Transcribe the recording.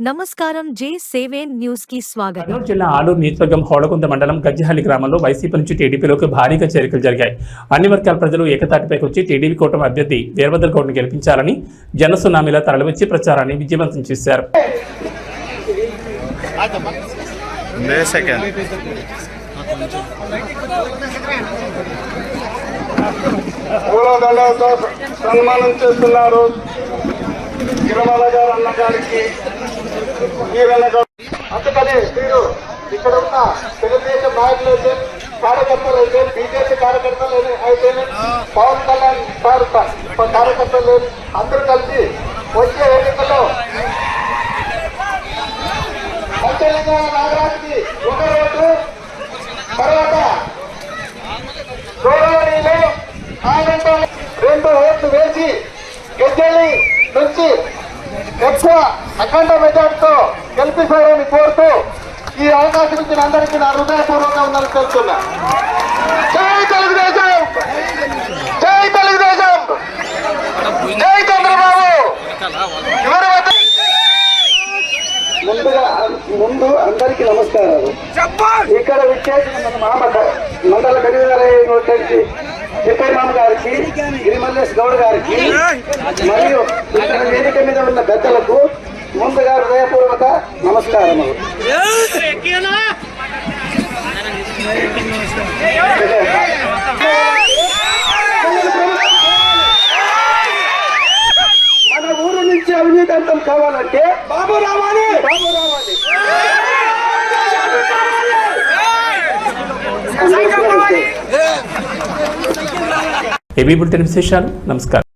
నమస్కారం J7 news కి స్వాగతం. కర్నూలు జిల్లా ఆలూరు నియోజకవర్గం హోళకుంద మండలం గజ్జహల్లి గ్రామంలో వైసీపీ నుంచి టీడీపీలోకి భారీగా చేరికలు జరిగాయి. అన్ని వర్గాల ప్రజలు ఏకతాటిపైకి వచ్చి టీడీపీ కూటమి అభ్యర్థి వీరభద్ర గౌడ్ను గెలిపించాలని జనసునామీలా తరలివచ్చి ప్రచారాన్ని విజయవంతం చేశారు. సన్మానం చేస్తున్నారు గిరిమల గారు అన్న గారికి. అందుకని మీరు ఇక్కడ ఉన్న తెలుగుదేశం నాయకులు అయితే, కార్యకర్తలు అయితే, బీజేపీ కార్యకర్తలు అయితే, పవన్ కళ్యాణ్ సార్ కార్యకర్తలు అందరూ కలిసి వచ్చే ఎన్నికల్లో పంచలింగాల నాగరాజుకి ఒక ఓటు, తర్వాత గౌరవనీయులు ఆయనతో 2 ఓట్లు వేసి గజ్జల్లి నుంచి ఎక్కువ అఖండ మెజార్టీతో గెలిపిస్తారని కోరుతూ ఈ అవకాశం ఇచ్చిన అందరికీ నా హృదయపూర్వకంగా ఉందని తెలుస్తున్నా. జై తెలుగుదేశం, జై తెలుగుదేశం, జై చంద్రబాబు. ముందు అందరికీ నమస్కారాలు. ఇక్కడ విచ్చేసిన మన మండల కన్వీనర్ తిప్పేమామ గారికి, గిరిమల్లేష్ గౌడ్ గారికి మరియు ఇక్కడ వేదిక మీద ఉన్న పెద్దలకు ముందుగా హృదయపూర్వక నమస్కారములు. మన ఊరు నుంచి అవినీతి అంతం కావాలంటే బాబు రావాలి, బాబు రావాలి. ఏబీ బులెటిన్ విశేషాలు. నమస్కారం.